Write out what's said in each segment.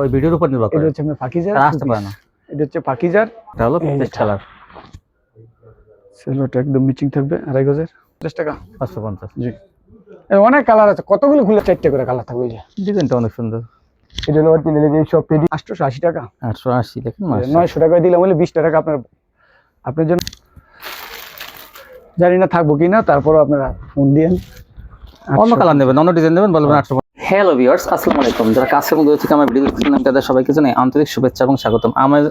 ওই ভিডিওর উপর নির্ভর করে। এটা হচ্ছে আপনার পাকিজার আসতে পারে না। এটা হচ্ছে পাকিজার, এটা হলো পেস্ট কালার। সেলোটা একদম মিচিং থাকবে, 2.5 গজের, 50 টাকা। 550। জি, অনেক কালার আছে, কতগুলো খুলে 4টে করে কালার থাকবে। যে ডিজাইনটা অনেক সুন্দর। এটা হলো অরিজিনাল, এই সব পেডি 880 টাকা। 880 দেখেন, 900 টাকা দিলাম, বলে 20 টাকা আপনার জন্য। জানি না থাকবো কিনা, তারপরও আপনারা ফোন দিয়েন। অন্য কালার নেবেন, অন্য ডিজাইন নেবেন, বলবেন 850। হ্যালো ভিউয়ার্স, আসসালামু আলাইকুম। যারা কাছে এবং দূরে থেকে আমার ভিডিও দেখছেন, আমি তাদের সবাইকে জানাই আন্তরিক শুভেচ্ছা এবং স্বাগতম।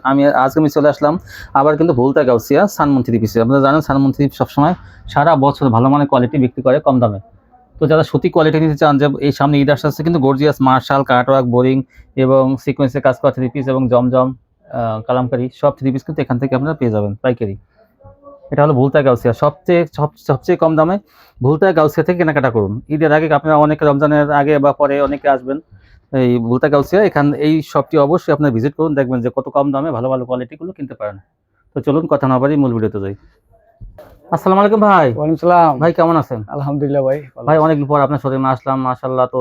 আমি আজকে চলে আসলাম আবার কিন্তু ভুলতা গাউসিয়া সানমুন থ্রি পিসে। আপনারা জানেন সানমুন থ্রি সবসময় সারা বছর ভালো মানের কোয়ালিটি বিক্রি করে কম দামে। তো যারা সুতি কোয়ালিটি নিতে চান, যে এই সামনে ঈদ আসছে, কিন্তু গর্জিয়াস মার্শাল কাটওয়ার্ক বোরিং এবং সিকোয়েন্সে কাজ করা থ্রি পিস এবং জমজম কালামকারি সব থ্রি পিস কিন্তু এখান থেকে আপনারা পেয়ে যাবেন পাইকারি। এটা হলো ভুলতা গাউসিয়া, সবচেয়ে কম দামে ভুলতা গাউসিয়া থেকে কেনাকাটা করুন। ঈদের আগে আপনারা অনেকে, রমজানের আগে বা পরে অনেকে আসবেন এই ভুলতা গাউসিয়া, এই শপটি অবশ্যই আপনারা ভিজিট করুন, দেখবেন যে কত কম দামে ভালো ভালো কোয়ালিটিগুলো কিনতে পারেন। তো চলুন কথা না বাড়ি মূল ভিডিওতে যাই। আসসালামু আলাইকুম ভাই। ওয়ালাইকুম সালাম ভাই, কেমন আছেন? আলহামদুলিল্লাহ ভাই। ভাই, অনেকদিন পর আপনার শোরুমে আসলাম, মাশাআল্লাহ। তো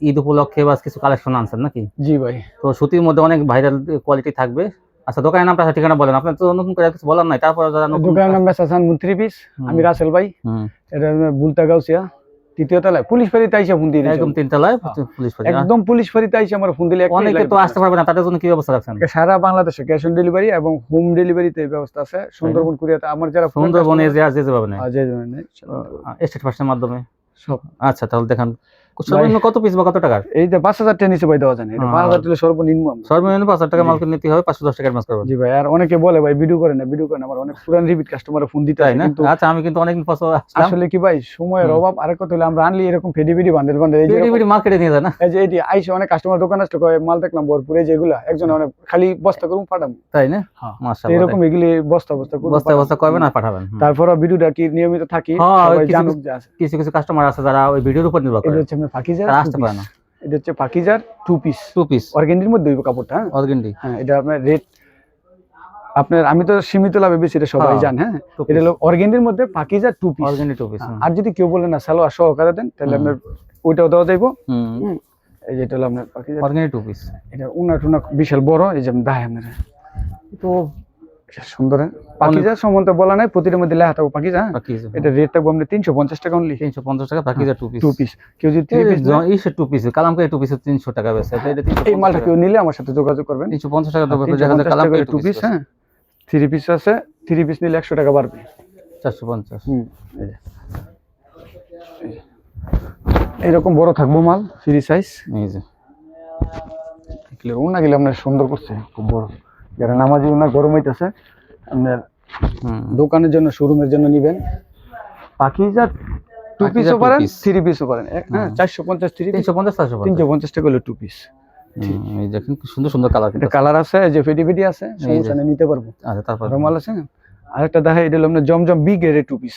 ঈদ উপলক্ষে বাস কিছু কালেকশন আনছেন নাকি? জি ভাই। তো সুতির মধ্যে অনেক ভাইরাল কোয়ালিটি থাকবে। আচ্ছা, দোকানের নামটা ঠিকানা বলেন। আপনার তো নতুন করে কিছু বলার নাই, তারপর যারা দোকানের নাম সানমুন থ্রি পিস। আমি রাসেল ভাই। এটা ভুলতা গাউসিয়া, 3য় তলায় পুলিশ ফাঁড়িতে আইসা ফোন দিয়ে একদম 3 তলায় পুলিশ ফাঁড়ি। একদম পুলিশ ফাঁড়িতে আইসা আমার ফোন দিলে। অনেকে তো আসতে পারবে না, তাদের জন্য কি ব্যবস্থা রাখছেন? সারা বাংলাদেশে ক্যাশ অন ডেলিভারি এবং হোম ডেলিভারিতে ব্যবস্থা আছে। সুন্দরবন কুরিয়াতে আমার যারা সুন্দরবনে যেতে পারবে না, স্টেট ফার্স্টের মাধ্যমে সব। আচ্ছা, তাহলে দেখান সর্বনিম্ন কত পিস বা কত টাকার? এই যে 5000 টাকা নিচে ভাই দেওয়া যায় না। 5000 টাকা সর্বনিম্ন। 5000 টাকা মাল নিতে হবে, 510 টাকা অ্যাডভান্স করবেন। জি ভাই। আর অনেকে বলে ভাই ভিডিও করে না, ভিডিও করে না। আমার অনেক পুরান রিপিট কাস্টমার ফোন দিতে হয় না। আচ্ছা, আমি কিন্তু অনেকদিন পর আসলে কি ভাই, সময়ের অভাব। আরেক কথা হলো আমরা আনলি এরকম ফেডি বান্ডেল এই যে মার্কেটে নিয়ে যায় না। এই যে এটি আইসা অনেক কাস্টমার দোকান আসলে কয় মাল দেখলাম ভরপুর, এই যেগুলা একজন অনেক খালি বস্তা করুন পাঠাবো, তাই না? মাশাআল্লাহ, এরকম এগুলি বস্তা করবেন আর পাঠাবেন। তারপর ভিডিওটা কি নিয়মিত থাকি, সবাই জানুক যে আছে। কিছু কাস্টমার আছে যারা ওই ভিডিওর উপর নির্ভর করে। এটা হচ্ছে আপনার পাকিজার, আসতে পারে না। এটা হচ্ছে পাকিজার 2 পিস অর্গানডির মধ্যে হইব কাপড়টা। অর্গানডি, হ্যাঁ। এটা আপনার রেট আপনার, আমি তো সীমিত লাভে বেশি, এটা সবাই জানে। হ্যাঁ, এটা হলো অর্গানডির মধ্যে পাকিজার 2 পিস। Organdie 2 piece. আর যদি কেউ বলে না সালোয়ার সহকারে দেন, তাহলে আপনার ওইটাও দেওয়া যাইব। এই যে এটা হলো আপনার পাকিজার অর্গানডি 2 পিস। এটা উনা বিশাল বড়, এই যে দায় আপনার তো সুন্দর। পাকিজার সম্বন্ধে বলা নাই, প্রতিটার মধ্যে লেখা থাকবে পাকিজা। এটা রেট থাকবে আপনার 350 টাকা অনলি। 350 টাকা পাকিজা 2 পিস। কেউ যদি 3 পিস এই 2 পিস কালামকারী 2 পিস 300 টাকা বেচে। এটা এই মালটা কেউ নিলে আমার সাথে যোগাযোগ করবেন। 350 টাকা দেবে, দেখা যায় কালামকারী 2 পিস। হ্যাঁ, 3 পিস আছে। 3 পিস নিলে 100 টাকা বাড়বে, 450। এইরকম বড় থাকবো মাল, ফ্রি সাইজ। এই যে ওনা গেলে আপনার সুন্দর করছে, খুব বড়। যারা নামাজি ওনা গরম হইতেছে, আপনার দোকানের জন্য, শোরুমের জন্য নিবেন। পাকিজা 2 পিসও পারেন, 3 পিসও পারেন। হ্যাঁ, 450 350 টাকা হলো 2 পিস। এই দেখেন সুন্দর সুন্দর কালার, এটা কালার আছে, যে ফেডি আছে, সমস্যা নেই, নিতে পারবো। আচ্ছা, তারপর মাল আছে। আরেকটা দেখা, এটা হলো আপনার জমজম বি গ্রেডের 2 পিস।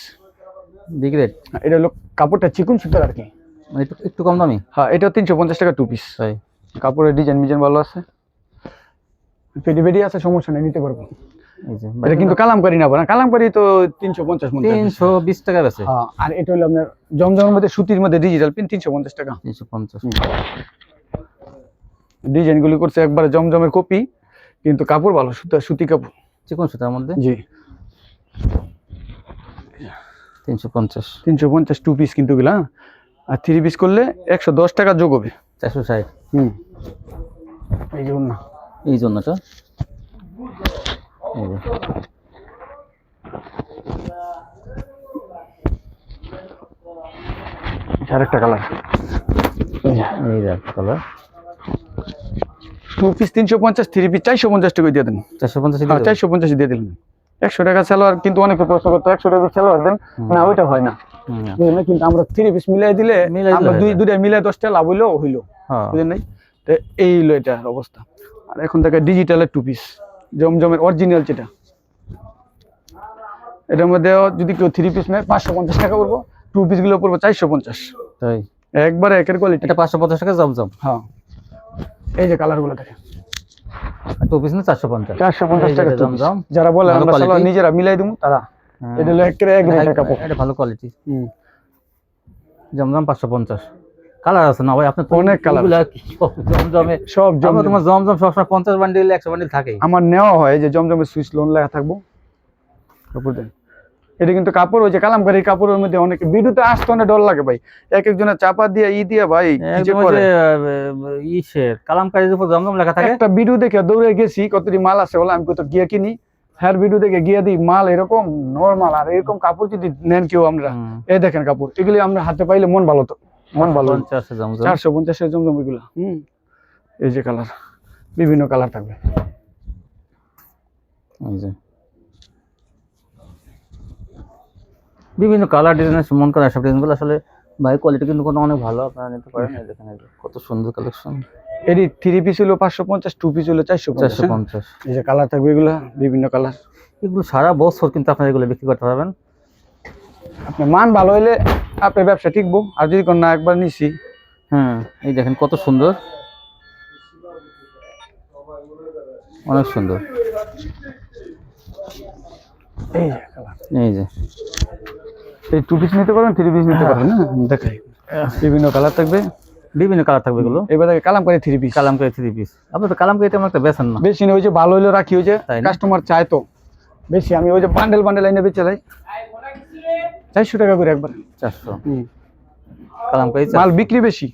বি গ্রেড, এটা হলো কাপড়টা চিকন সুতার আর কি, মানে একটু কম দামি। হ্যাঁ, এটা 350 টাকা 2 পিস। তাই কাপড়ের ডিজাইন ভালো আছে, ফেডি আছে, সমস্যা নেই, নিতে পারবো। এটা কিন্তু কালামকারী না, কালামকারী তো 350 320 টাকা বেচে। হ্যাঁ, আর এটা হলো আপনার জমজমের মধ্যে সুতির মধ্যে ডিজিটাল প্রিন্ট 350 টাকা। 350 ডিজাইনগুলি করছে একবারে জমজমের কপি, কিন্তু কাপড় ভালো, সুতি কাপড়, চিকন সুতার মধ্যে। জি, 350 2 পিস কিন্তু গুলা। আর 3 পিস করলে 110 টাকা যোগ হবে, 460। এই জন্যটা আরেকটা কালার, এই দেখ কালার। 2 পিস 350, 3 পিস 450 টাকা দিয়ে দেন। 450 দিয়ে দিলেন। 100 টাকা সালোয়ার, কিন্তু অনেকে প্রশ্ন করতো 100 টাকা সালোয়ার দেন না, ওইটা হয় না। কিন্তু আমরা 3 পিস মিলাই দিলে, আমরা দুইটা মিলাই 10 টাকা লাভ হইলো, বুঝলেন নাই? তো এই হলো এটার অবস্থা। আর এখন থেকে ডিজিটালের 2 পিস জমজমের অরিজিনাল, যেটা এটার মধ্যে যদি কেউ 3 পিস নেয় 550 টাকা পড়বো, 2 পিস গুলো পড়বো 450। তাই একবারে একের কোয়ালিটি। এটা 550 টাকা জমজম। হ্যাঁ, এই যে কালার গুলো দেখেন, 2 পিস না 450 টাকা জমজম। যারা বলে আমরা সালোয়ার নিজেরা মিলাই দিমু, তারা এটা হলো এক রেট কাপড়, এটা ভালো কোয়ালিটি। জমজম 550। কালার আছে না ভাই, আপনার অনেক কালার, জমজমে সব জমজম, তোমার জমজম সবসময় 50 বান্ডিল 100 বান্ডিল থাকে। আমার নেওয়া হয় যে জমজমের সুইচ লোন লেখা থাকবো কাপড় দেন। এটা কিন্তু কাপড় ওই যে কালামকারী কাপড়ের মধ্যে অনেক ভিডিওতে আসতে অনেক ডর লাগে ভাই, এক একজনের চাপা দিয়ে দিয়ে ভাই কি যে করে। ইসের কালামকারীর উপর জমজম লেখা থাকে। একটা ভিডিও দেখে দৌড়ে গেছি কতটি মাল আছে বলে, আমি কত গিয়ে কিনি, হ্যাঁ ভিডিও দেখে গিয়ে দিই মাল এরকম নরমাল। আর এরকম কাপড় যদি নেন কেউ, আমরা এই দেখেন কাপড় এগুলি আমরা হাতে পাইলে মন ভালো, তো মন ভালো। 450 জমজম এগুলো। এই যে কালার, বিভিন্ন কালার থাকবে, এই যে বিভিন্ন কালার ডিজাইনের মন করা সব ডিজাইনগুলো আসলে ভাই কোয়ালিটি কিন্তু কোনো অনেক ভালো, আপনারা নিতে পারেন। এই দেখেন কত সুন্দর কালেকশন। এটি 3 পিস হলো 550, 2 পিস হলো 450। এই যে কালার থাকবে এগুলো, বিভিন্ন কালার। এগুলো সারা বছর কিন্তু আপনারা এগুলো বিক্রি করতে পারবেন। আপনার মান ভালো হইলে আপনার ব্যবসা টিকবো, আর যদি কোন না একবার নিছি। হ্যাঁ, এই দেখেন কত সুন্দর, অনেক সুন্দর। এই যে কালার, এই যে এই 2 পিস নিতে পারবেন, 3 পিস নিতে পারবেন। হ্যাঁ দেখাই, বিভিন্ন কালার থাকবে, বিভিন্ন কালার থাকবে এগুলো। এবার দেখে কালামকারী 3 পিস, কালামকারী 3 পিস। আপনি তো কালামকারী তেমন একটা বেচেন না। বেশি না, ওই যে ভালো হইলে রাখি, ওই যে কাস্টমার চায় তো বেশি। আমি ওই যে বান্ডেল বান্ডেল আইনে বেচে যাই 400 টাকা করে একবার। 400 কালামকারী মাল বিক্রি বেশি,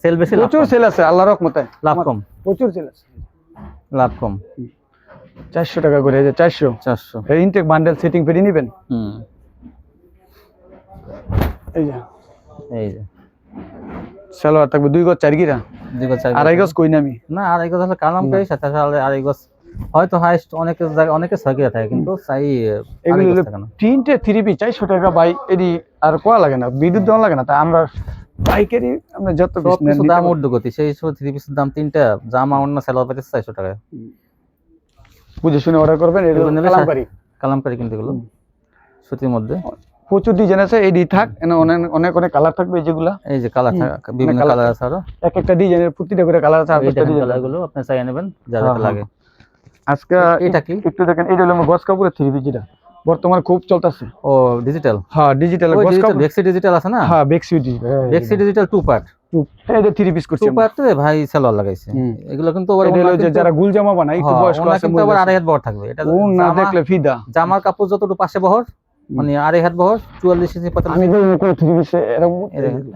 সেল বেশি, প্রচুর সেল আছে আল্লাহর রহমতে, লাভ কম, প্রচুর সেল আছে, লাভ কম। 400 টাকা করে, এই যে 400 এই ইনটেক বান্ডেল সেটিং পেডি নেবেন। এই যে সালোয়ার থাকবে 2 গজ 4 গিরা, 2 গজ 4 আড়াই গজ কই না আমি, না আড়াই গজ হলে কালামকারীর সাথে আসলে আড়াই গজ হয়তো হাইস্ট অনেক জায়গা অনেকে 6 গিরা থাকে, কিন্তু চাই এগুলো তিনটে 3 পিস 400 টাকা ভাই। এডি আর কোয়া লাগে না, বিদ্যুৎ দেওয়া লাগে না, তাই আমরা পাইকারি আমরা যত পিস নেন দাম ঊর্ধ্বগতি। সেই হিসেবে 3 পিসের দাম তিনটা জামা অন্য সালোয়ার পাইতে 400 টাকায়। বুঝে শুনে অর্ডার করবেন। এগুলো কালামকারী কিন্তু এগুলো সুতির মধ্যে প্রচুর ডিজাইন আছে। এডি থাক অনেক অনেক অনেক কালার থাকবে, যেগুলা এই যে কালার বিভিন্ন কালার আছে, আরো এক একটা ডিজাইনের প্রতিটা করে কালার আছে। এই কালারগুলো আপনি চাই নেবেন যা যা লাগে। আজকে এটা কি একটু দেখেন, এটা হলো গস কাপড়ের 3 পিস, যেটা বর্তমানে খুব চলতেছে। ও ডিজিটাল, হ্যাঁ ডিজিটাল গস কাপড়, বেক্সি ডিজিটাল আছে না? হ্যাঁ বেক্সি ডিজিটাল, বেক্সি ডিজিটাল 2 পার্ট। এটা 3 পিস করছি 2 পার্ট ভাই সালোয়ার লাগাইছে। এগুলো কিন্তু আবার যারা গুল জামা বানায় একটু বয়স্ক আছে, কিন্তু আবার আড়াই হাত বহর থাকবে। এটা না দেখলে ফিদা। জামার কাপড় যতটুকু পাশে বহর, মানে আড়াই হাত বহর, 44 ইঞ্চি 45। আমি তো 3 পিস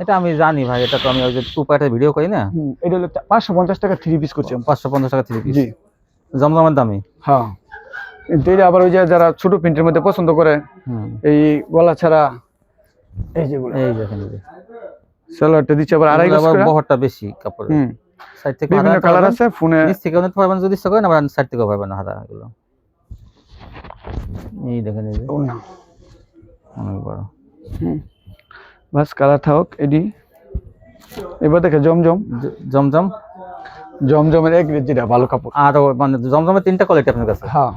এটা আমি জানি ভাই, এটা তো আমি ওই যে 2 পার্টের ভিডিও করি না। এটা হলো 550 টাকা 3 পিস করছি, 550 টাকা 3 পিস। জি জমজমের দামি। হ্যাঁ এটা আবার ওই যে যারা ছোট প্রিন্টের মধ্যে পছন্দ করে, এই গলা ছাড়া, এই যেগুলো এই দেখেন সালোয়ারটা দিচ্ছে আবার আড়াই গজ করে, বহরটা বেশি কাপড়। সাইড থেকে বিভিন্ন কালার আছে, ফোনে নিচ থেকে নিতে পারবেন যদি ইচ্ছা করেন, আবার সাইড থেকে পারবেন না হাতা এগুলো। এই দেখেন এই যে না অনেক বড়। বাস কালার থাক এডি। এবার দেখে জমজম, জমজম জমজমের এক রেট, যেটা ভালো কাপড়। আর মানে জমজমের 3টা কোয়ালিটি আপনার কাছে? হ্যাঁ,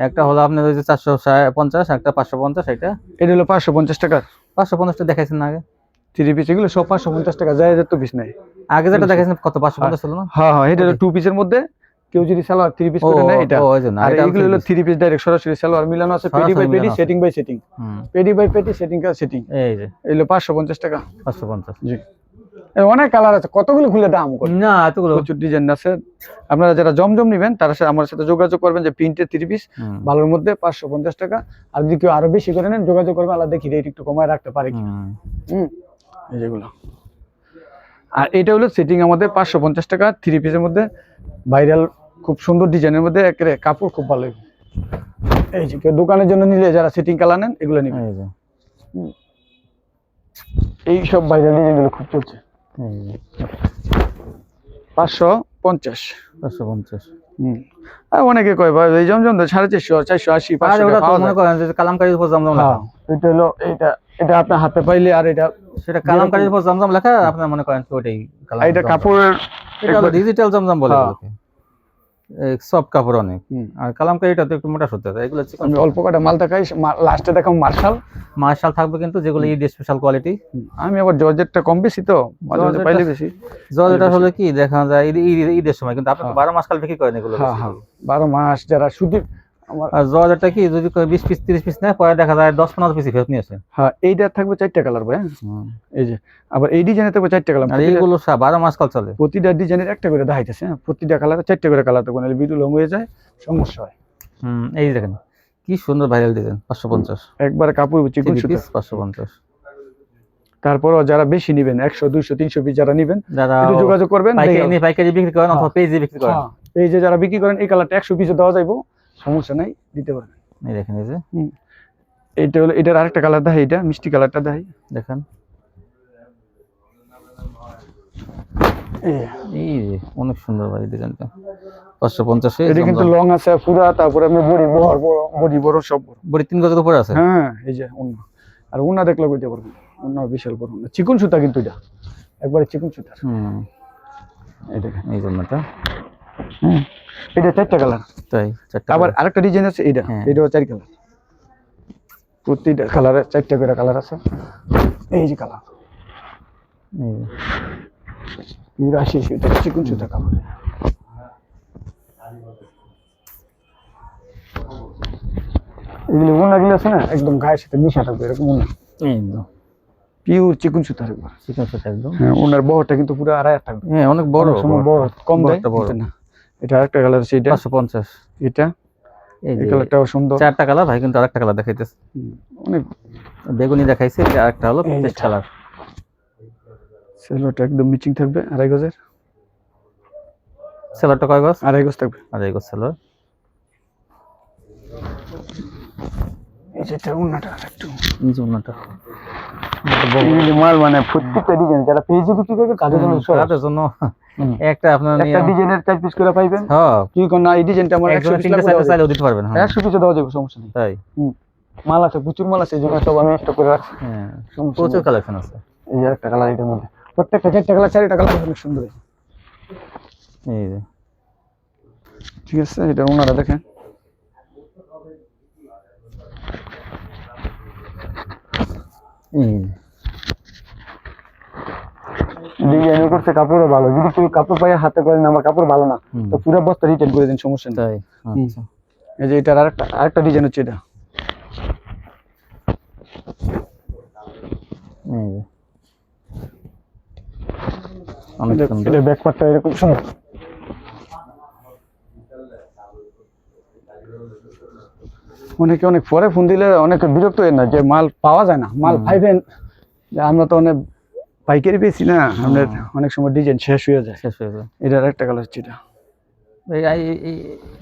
একটা হলো আপনার ওই যে 450, একটা 550। এটা হলো 550 টাকা। 550 টা দেখাইছেন না আগে? 3 পিস এগুলো সব 550 টাকা, যায় যত পিস নাই। আগে যেটা দেখাইছেন কত 550 ছিল না? হ্যাঁ হ্যাঁ, এটা হলো 2 পিসের মধ্যে, কেউ যদি সালোয়ার 3 পিস করে নেয় এটা। আর এগুলো হলো 3 পিস ডাইরেক্ট সরাসরি সালোয়ার মিলানো আছে, পেডি বাই পেডি, সেটিং বাই সেটিং, পেডি বাই পেডি, সেটিং কা সেটিং। এই যে এগুলো 550 টাকা। 550, জি। অনেক কালার আছে, কতগুলো খুলে দাম কত না, এতগুলো প্রচুর ডিজাইন আছে। আপনারা যারা জমজম নেবেন তারা আমার সাথে যোগাযোগ করবেন, যে প্রিন্টের 3 পিস ভালোর মধ্যে 550 টাকা। আর যদি কেউ আরো বেশি করে নেন যোগাযোগ করবেন, আলাদা দেখি রেট একটু কমায় রাখতে পারে কি। এই যেগুলো, আর এটা হলো সেটিং আমাদের 550 টাকা 3 পিসের মধ্যে, ভাইরাল খুব সুন্দর ডিজাইনের মধ্যে, একেবারে কাপড় খুব ভালো। এই যে কেউ দোকানের জন্য নিলে যারা সেটিং কালার নেন এগুলো নেবেন। এই সব ভাইরাল ডিজাইনগুলো খুব চলছে। 550। আর অনেকে কয় ভাই এই জমজম 450, 480, 500 মনে করেন যে কালামকারীর উপর জমজম লেখা। এটা হলো এটা আপনার হাতে পাইলে, আর এটা সেটা কালামকারীর উপর জমজম লেখা, আপনারা মনে করেন ওইটাই কালাম। এটা কাপড়ের, এটা হলো ডিজিটাল জমজম বলে এগুলোকে। এই সব কাপড় অনেক। আর কালামকারীটা তো একটু মোটা সুতা, এগুলো আমি অল্প কটা মাল দেখাই, লাস্টে দেখাম মার্শাল থাকবে, কিন্তু যেগুলো ঈদ স্পেশাল কোয়ালিটি। আমি আবার জর্জেটটা কম বেশি, তো মাঝে পাইলে বেশি। জর্জেটটা হলে কি দেখা যায় ঈদের সময়, কিন্তু আপনি তো 12 মাস কাল বিক্রি করেন এগুলো। হ্যাঁ হ্যাঁ, 12 মাস। যারা সুতি আর জর্জেটটা কি যদি 20 পিস 30 পিস নেয় পরে দেখা যায় 10-15 পিস ফেরত নিয়ে আসে। হ্যাঁ এইটা থাকবে 4টা কালার ভাই। এই যে আবার এই ডিজাইনে থাকবে 4টা কালার, আর এইগুলো 12 মাস কাল চলে। প্রতিটা ডিজাইনের একটা করে দেখাইতেছে। হ্যাঁ প্রতিটা কালারে 4টা করে কালার থাকবে, নাহলে ভিডিও লং হয়ে যায়, সমস্যা হয়। এই দেখেন কি সুন্দর ভাইরাল ডিজাইন 550 একবারে কাপড় চিকন সুতা 550। তারপরও যারা বেশি নেবেন 100 200 300 পিস যারা নেবেন যারা একটু যোগাযোগ করবেন। পাইকারি বিক্রি করেন অথবা পেজে বিক্রি করেন, এই যে যারা বিক্রি করেন এই কালারটা 100 পিসে দেওয়া যাইবো, সমস্যা নাই, দিতে পারবেন। এই দেখেন এই যে এইটা হলো এটার আরেকটা কালার দেখাই, এটা মিষ্টি কালারটা দেখাই দেখেন। এই যে অনেক সুন্দর ভাই ডিজাইনটা 550 এ। এটা কিন্তু লং আছে পুরা, তারপরে আমি বডি বড় সব বডি 3 গজের উপরে আছে। হ্যাঁ এই যে ওন্না, আর ওন্না দেখলে কইতে পারবেন ওন্না বিশাল বড় ওন্না, চিকন সুতা কিন্তু এটা একবারে চিকন সুতা। এই দেখেন এই জন্যটা। এটা 4টা কালার, তাই 4টা। আবার আরেকটা ডিজাইন আছে এটা, এটাও 4 কালার, প্রতিটা কালারে 4টা করে কালার আছে। এই যে কালার এই পুরা সুতা চিকন সুতা কাপড়। এগুলো ওনাগুলো আছে না একদম গায়ের সাথে মিশা থাকবে এরকম ওনা, একদম পিওর চিকন সুতা থাকবে। চিকন সুতা একদম। হ্যাঁ ওনার বহরটা কিন্তু পুরো আড়াই থাকবে। হ্যাঁ অনেক বড় বড়, কম দেয় না। এটা আরেকটা কালার আছে, এটা 550। এটা এই কালারটাও সুন্দর। 4টা কালার ভাই, কিন্তু আরেকটা কালার দেখাইতেছে, অনেক বেগুনি দেখাইছে, এটা আরেকটা হলো পেস্ট কালার। সেলোটা একদম মিচিং থাকবে, 2.5 গজের। সেলারটা কয় গজ? 2.5 গজ থাকবে, 2.5 গজ সেলার। এই যেটা ওন্নাটা একটু এই যে ওন্নাটা এই মাল মানে প্রত্যেকটা ডিজাইন যারা পেজে বিক্রি করবে কাজের জন্য একটা আপনার একটা ডিজাইনের 4 পিস করে পাইবেন। হ্যাঁ কি কোন না এই ডিজাইনটা আমার 100 পিস চাইলেও দিতে পারবেন। 100 পিসে দেওয়া যাবে, সমস্যা নেই। তাই মাল আছে, প্রচুর মাল আছে, যেগুলো সব আমি স্টক করে রাখছি। হ্যাঁ প্রচুর কালেকশন আছে। এই যে একটা কালার, এটার মধ্যে প্রত্যেকটা 4টা কালার, 4টা কালার অনেক সুন্দর। এই যে ঠিক আছে, এটা ওনারা দেখেন। ডিজাইন করতে কাপড়ও ভালো, যদি কেউ কাপড় পায়ে হাতে করেন আমার কাপড় ভালো না তো পুরো বস্তা রিটার্ন করে দিন, সমস্যা নেই। তাই আচ্ছা। এই যে এটার আরেকটা ডিজাইন হচ্ছে এটা। এই যে অনেক সুন্দর, এটা ব্যাক পার্টটা এরকম সুন্দর। অনেকে অনেক পরে ফোন দিলে অনেকে বিরক্ত হয় না যে মাল পাওয়া যায় না, মাল পাইবেন, আমরা তো অনেক পাইকারি পেয়েছি না, আমাদের অনেক সময় ডিজাইন শেষ হয়ে যায়। এটার একটা কালার হচ্ছে এটা,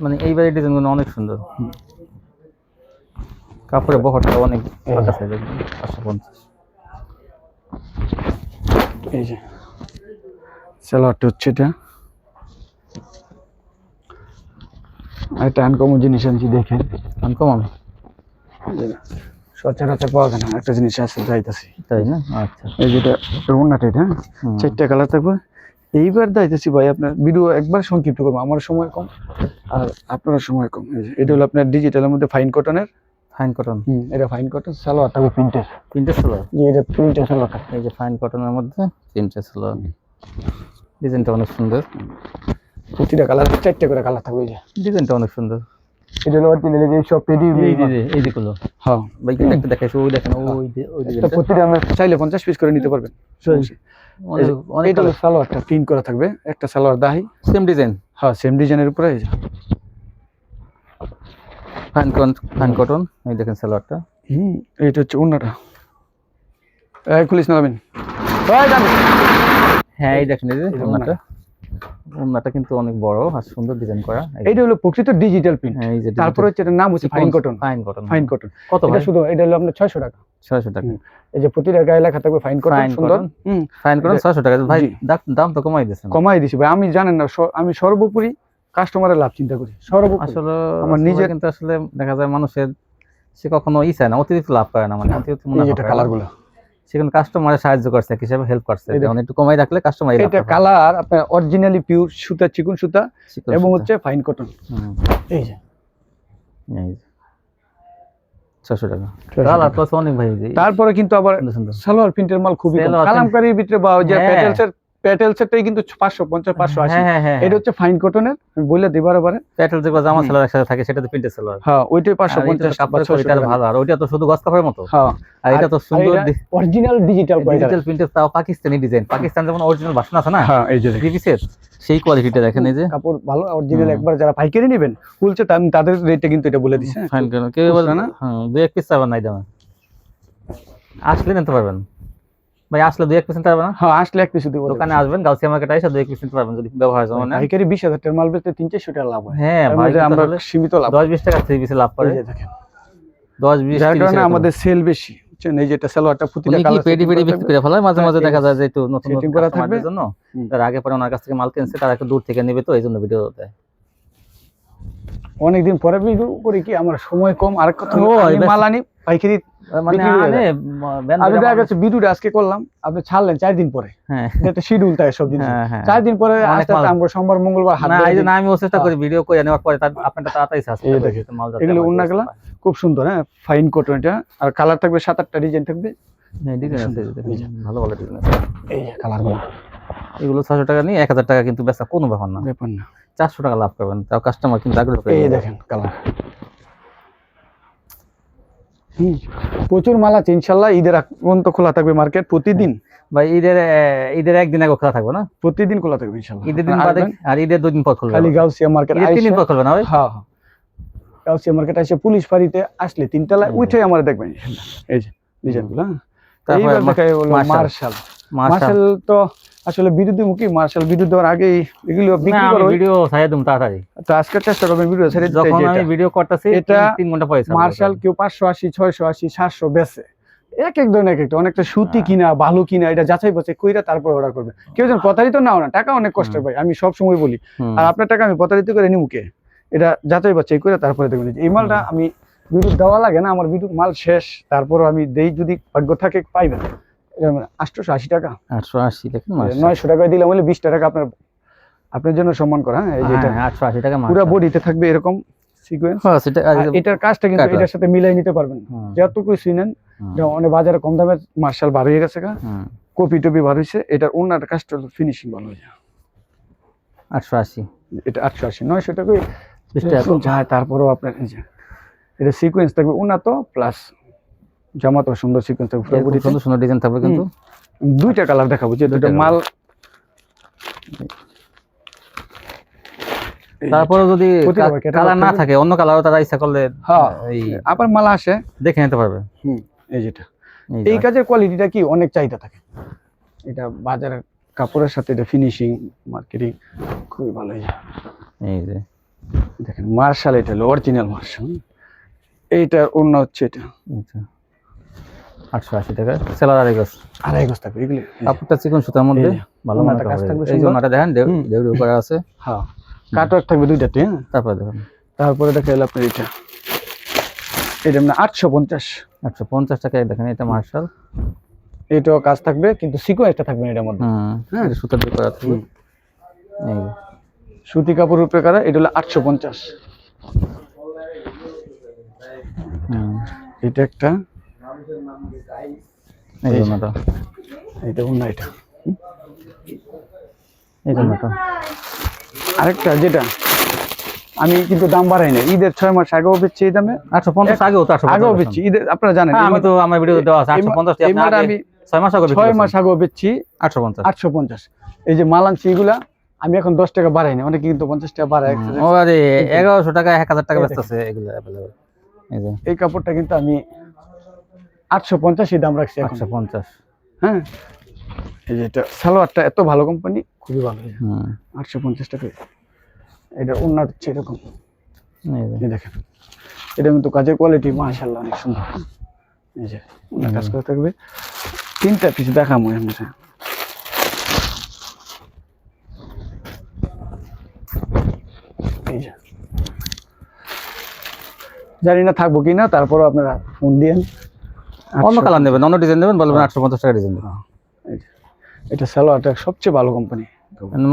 মানে এইবারে ডিজাইনগুলো অনেক সুন্দর, কাপড়ের বহরটা অনেক ফাঁকা সাইজ, 550। এই যে সালোয়ারটা হচ্ছে এটা, একটা আনকমন জিনিস আনছি, দেখেন আনকমন সচরাচর পাওয়া যায় না, একটা জিনিস আছে যাইতেছি, তাই না? আচ্ছা এই যেটা ওন্নাটা, এটা 4টা কালার থাকবে। এইবার যাইতেছি ভাই আপনার ভিডিও একবার সংক্ষিপ্ত করবো, আমার সময় কম আর আপনার সময় কম। এটা হলো আপনার ডিজিটালের মধ্যে ফাইন কটনের, ফাইন কটন। এটা ফাইন কটন সালোয়ার থাকবে প্রিন্টের সালোয়ার। জি এটা প্রিন্টের সালোয়ার। এই যে ফাইন কটনের মধ্যে প্রিন্টের সালোয়ার, ডিজাইনটা অনেক সুন্দর, প্রতিটা কালার 4টা করে কালার থাকবে। এই যে ডিজাইনটা অনেক সুন্দর। এটা হলো অরিজিনাল, এই সব পেডি এই দিকগুলো। হ্যাঁ ভাই একটা দেখাইছো, ওই দেখেন ওই ডিজাইনটা, প্রতিটা আমরা চাইলে 50 পিস করে নিতে পারবেন। অনেক হলো সালোয়ারটা প্রিন্ট করা থাকবে, একটা সালোয়ার দাহি সেম ডিজাইন। হ্যাঁ সেম ডিজাইনের উপরে এই যে ফাইন কটন। এই দেখেন সালোয়ারটা, এইটা হচ্ছে ওন্নাটা। খুলিস না লামিন। হ্যাঁ এই দেখেন এই যে ওন্নাটা, ওন্নাটা কিন্তু অনেক বড় আর সুন্দর ডিজাইন করা। এইটা হলো প্রকৃত ডিজিটাল প্রিন্ট। তারপরে হচ্ছে এটার নাম হচ্ছে ফাইন কটন। ফাইন কটন কত ভাই? শুধু এটা হলো আপনার 600 টাকা। 600 টাকা। এই যে প্রতিটা গায়ে লেখা থাকবে ফাইন কটন, সুন্দর। ফাইন কটন 600 টাকা ভাই, দাম তো কমাই দিয়েছেন। কমাই দিছি ভাই, আমি জানেন না, আমি সর্বোপরি কাস্টমারের লাভ চিন্তা করি সর্বোপরি। আসলে আমার নিজের কিন্তু আসলে দেখা যায় মানুষের সে কখনো চায় না, অতিরিক্ত লাভ করে না, মানে অতিরিক্ত মুনাফা। এটা কালারগুলো সেখানে কাস্টমারের সাহায্য করছে, হিসাবে হেল্প করছে, যেমন একটু কমাই রাখলে কাস্টমার। এটা কালার আপনার অরিজিনালি পিওর সুতা, চিকন সুতা এবং হচ্ছে ফাইন কটন। এই যে 600 টাকা কালার প্লাস অনেক ভাই। তারপরে কিন্তু আবার সালোয়ার প্রিন্টের মাল খুবই কম, কালামকারীর ভিতরে বা যে প্যাটেলসের প্যাটেলসেরটাই কিন্তু 550 580। এটা হচ্ছে ফাইন কটনের, আমি বলে দিই বারে প্যাটেল যেগুলো জামা সেলার একসাথে থাকে সেটা তো প্রিন্টেড সেলার। হ্যাঁ ওইটাই 550 কাপড় কোয়ালিটি ভালো, আর ওইটা তো শুধু গস কাপড়ের মতো। হ্যাঁ আর এটা তো সুন্দর অরিজিনাল ডিজিটাল ডিজিটাল প্রিন্টেড, তাও পাকিস্তানি ডিজাইন। পাকিস্তান যেমন অরিজিনাল ভার্সন আছে না, হ্যাঁ এই যে রিভিসের সেই কোয়ালিটিটা দেখেন। এই যে কাপড় ভালো অরিজিনাল, একবার যারা পাইকারি নেবেন বলছে তাদের রেটটা কিন্তু এটা বলে দিছে। ফাইন কেন কেউ বলে না, হ্যাঁ 2-1 পিস চাবেন নাই দামে, আসলে নিতে পারবেন ভাই। আসলে 2-1 পিস নিতে পারবেন না? হ্যাঁ আসলে 1 পিস দিব। দোকানে আসবেন, গাউসিয়া মার্কেটে এসে 2-1 পিস নিতে পারবেন যদি ব্যবহার হয় না। পাইকারি 20,000 টাকার মাল বেচতে 300 টাকা লাভ হয়। হ্যাঁ ভাই, আমরা সীমিত লাভ 10-20 টাকা 3 পিসে লাভ করে। এই যে দেখেন 10-20 যার কারণে আমাদের সেল বেশি, বুঝছেন? এই যে এটা সালোয়ারটা প্রতিটা কালার পেডি বিক্রি করে ফেলায়, মাঝে মাঝে দেখা যায় যে একটু নতুন সেটিং করা থাকবে জন্য তার আগে পরে ওনার কাছ থেকে মাল কিনছে, তারা একটু দূর থেকে নেবে, তো এই জন্য ভিডিও দেয়। অনেকদিন পরে ভিডিও করি কি, আমার সময় কম। আর কথা মাল আনি পাইকারি মানে আনে আমি কাছে ভিডিওটা আজকে করলাম, আপনি ছাড়লেন 4 দিন পরে। হ্যাঁ এটা শিডিউল থাকে সব জিনিস। 4 দিন পরে আস্তে আস্তে আমরা সোমবার মঙ্গলবার হাত না, এই যে আমি চেষ্টা করি ভিডিও করে নেওয়ার পরে আপনারটা তাড়াতাড়ি সার্চ এই দেখেন মাল যাচ্ছে। এগুলো উন্নাগুলো খুব সুন্দর, হ্যাঁ ফাইন কটন এটা। আর কালার থাকবে 7-8টা ডিজাইন থাকবে। হ্যাঁ ডিজাইন আছে, ভালো ভালো ডিজাইন আছে। এই যে কালারগুলো, এগুলো 600 টাকা নিয়ে 1000 টাকা কিন্তু বেচা কোনো ব্যাপার না, 400 টাকা লাভ করবেন, তাও কাস্টমার কিন্তু আগ্রহ করে। এই দেখেন কালার, প্রচুর মাল আছে ইনশাআল্লাহ। ঈদের আগ পর্যন্ত খোলা থাকবে মার্কেট প্রতিদিন। ভাই ঈদের একদিন আগে খোলা থাকবে না? প্রতিদিন খোলা থাকবে ইনশাআল্লাহ। ঈদের দিন বাদে আর ঈদের 2 দিন পর খুলবে। খালি গাউসিয়া মার্কেট 3 দিন পর খুলবে না ভাই? হ্যাঁ হ্যাঁ, গাউসিয়া মার্কেট এসে পুলিশ ফাঁড়িতে আসলে 3 তলায় উঠে আমরা দেখবেন এই যে ডিজাইনগুলো। তারপর দেখাই হলো মার্শাল। মার্শাল তো আসলে বিরুদ্ধমুখী, মার্শাল বিরুদ্ধ হওয়ার আগেই এগুলো বিক্রি করো। ভিডিও ছাড়িয়ে দিম তাড়াতাড়ি, তো আজকে চেষ্টা করবেন ভিডিও ছেড়ে দিতে। যখন আমি ভিডিও করতেছি এটা 3 ঘন্টা পয়সা মার্শাল কেউ 580 680 700 বেচে, এক এক ধরনের এক একটা। অনেকটা সুতি কিনা ভালো কিনা এটা যাচাই বাছাই কইরা তারপর অর্ডার করবে। কেউ যেন প্রতারিত নাও না, টাকা অনেক কষ্ট ভাই, আমি সব সময় বলি। আর আপনার টাকা আমি প্রতারিত করে নিমু কে? এটা যাচাই বাছাই করে তারপরে দেখবেন। এই মালটা আমি বিদ্যুৎ দেওয়া লাগে না, আমার বিদ্যুৎ মাল শেষ, তারপরও আমি দেই, যদি ভাগ্য থাকে পাইবেন। 880 টাকা, 880 দেখেন 900 টাকায় দিলাম বলে 20 টাকা আপনার জন্য সম্মান করা। হ্যাঁ এই যে এটা 880 টাকা পুরো বডিতে থাকবে এরকম সিকোয়েন্স। এটার কাজটা কিন্তু এটার সাথে মিলাই নিতে পারবেন, যতটুকু শুনেন। অনেক বাজারে কম দামে মার্শাল বার হয়ে গেছে, কপি টপি বার হয়েছে। এটার ওনার কাজটা ফিনিশিং ভালো হয়েছে। 880 এটা 880 900 টাকা যায়। তারপরেও আপনার এই যে এটা সিকোয়েন্স থাকবে ওনা তো, প্লাস জামা তো সুন্দর সিকোয়েন্স থাকবে, পুরো বডি সুন্দর সুন্দর ডিজাইন থাকবে। কিন্তু 2টা কালার দেখাবো, যে দুটো মাল। তারপরে যদি কালার না থাকে অন্য কালারও তারা ইচ্ছা করলে এই আবার মাল আসে দেখে নিতে পারবে। এই যেটা এই কাজের কোয়ালিটিটা কি অনেক চাহিদা থাকে। এটা বাজারের কাপড়ের সাথে এটা ফিনিশিং মার্কেটিং খুবই ভালো। এই যে দেখেন মার্শাল, এটা হলো অরিজিনাল মার্শাল। এইটার অন্য হচ্ছে এটা 880 টাকা, সেলার আড়াই গজ থাকবে। এগুলি কাপড়টা চিকন সুতার মধ্যে ভালো মানের কাজ থাকবে। এই জন্যটা দেখেন দেউড়ি করা আছে। হ্যাঁ কাটওয়ার্ক থাকবে 2টাতে। হ্যাঁ তারপরে দেখেন, তারপরে দেখাইল আপনার এটা মানে 850 টাকা। দেখেন এটা মার্শাল, এটাও কাজ থাকবে কিন্তু সিকোয়েন্সটা থাকবে এটার মধ্যে। হ্যাঁ সুতার দিয়ে করা থাকবে। এই সুতি কাপড়ের উপরে করা, এটা হলো 850। এটা একটা এই জন্যটা, এটা অন্য এটা এই জন্যটা। আরেকটা যেটা আমি কিন্তু দাম বাড়াই না, ঈদের 6 মাস আগেও বেচছি এই দামে। 850 আগেও বেচছি ঈদের, আপনারা জানেন। আমি তো আমার ভিডিও দেওয়া আছে 850 আমি 6 মাস আগেও বেচছি 850। এই যে মাল আনছি এগুলা আমি এখন 10 টাকা বাড়াই না, অনেকে কিন্তু 50 টাকা বাড়ায়। ও আরে 1100 টাকা 1000 টাকা বেচতেছে এগুলো अवेलेबल। এই কাপড়টা কিন্তু আমি 850 দাম রাখছি, 850। হ্যাঁ এই যে এটা সালোয়ারটা এত ভালো কোম্পানি, খুবই ভালো। 850 টাকা। এটা ওন্না হচ্ছে এরকম, এই দেখেন। এটা কিন্তু কাজের কোয়ালিটি মাশাআল্লাহ অনেক সুন্দর। এই যে ওন্না কাজ করে থাকবে। 3টা পিস দেখামু আমরা। এই যে জানি না থাকবো কিনা, তারপরও আপনারা ফোন দিয়েন। অন্য কালার নেবেন, অন্য ডিজাইন নেবেন, বলবেন 850 টাকা ডিজাইন দেবেন। এটা সালোয়ারটা সবচেয়ে ভালো কোম্পানি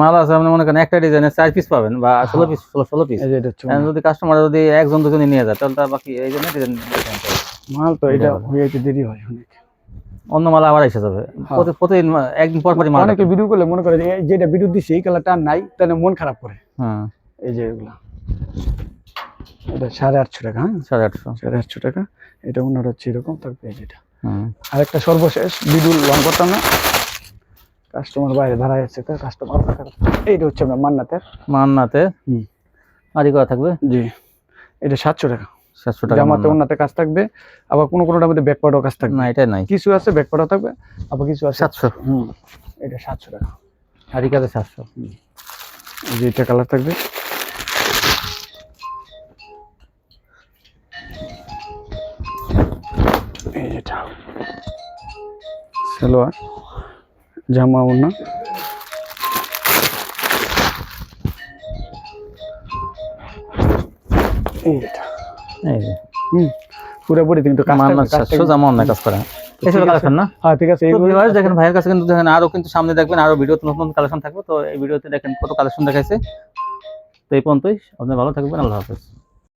মাল আছে। আপনি মনে করেন একটা ডিজাইনের 4 পিস পাবেন বা 16 পিস 16 পিস। যদি কাস্টমার যদি একজন দুজনই নিয়ে যায় তাহলে তার বাকি এই জন্য ডিজাইন মাল তো এটা হইতে দেরি হয় অনেক। অন্য মাল আবার এসে যাবে প্রতিদিন একদিন পর পরই মাল অনেকে ভিডিও করলে মনে করে যে যেটা ভিডিও দিছি এই কালারটা আর নাই, তাহলে মন খারাপ করে। হ্যাঁ এই যে এগুলা এটা 850 টাকা। হ্যাঁ 850 টাকা। এটা ওনার হচ্ছে এরকম, তারপরে এটা আরেকটা সর্বশেষ ভিডিও লং করতাম না, কাস্টমার বাইরে দাঁড়ায় আছে, তো কাস্টমার এইটা হচ্ছে আপনার মান্নাতে আদি করা থাকবে। জি এটা 700 টাকা। 700 টাকা জামাতে ওনাতে কাজ থাকবে, আবার কোনোটার মধ্যে ব্যাকপার্টও কাজ থাকবে। না এটা নাই, কিছু আছে ব্যাকপার্টও থাকবে, আবার কিছু আছে 700। এটা 700 টাকা। আদি কাজে 700। এই যে এটা কালার থাকবে, এই যেটা সালোয়ার জামা ওনা, এই যেটা এই যে পুরোপুরি কিন্তু কাজ মান্নাত 700 জামা অন্য কাজ করা। এসব কালেকশন না? হ্যাঁ ঠিক আছে। তো ভিউয়ার্স দেখেন ভাইয়ের কাছে কিন্তু দেখেন আরো কিন্তু সামনে দেখবেন আরো ভিডিওতে নতুন নতুন কালেকশন থাকবে। তো এই ভিডিওতে দেখেন কত কালেকশন দেখাইছে। তো এই পর্যন্তই, আপনি ভালো থাকবেন, আল্লাহ হাফেজ।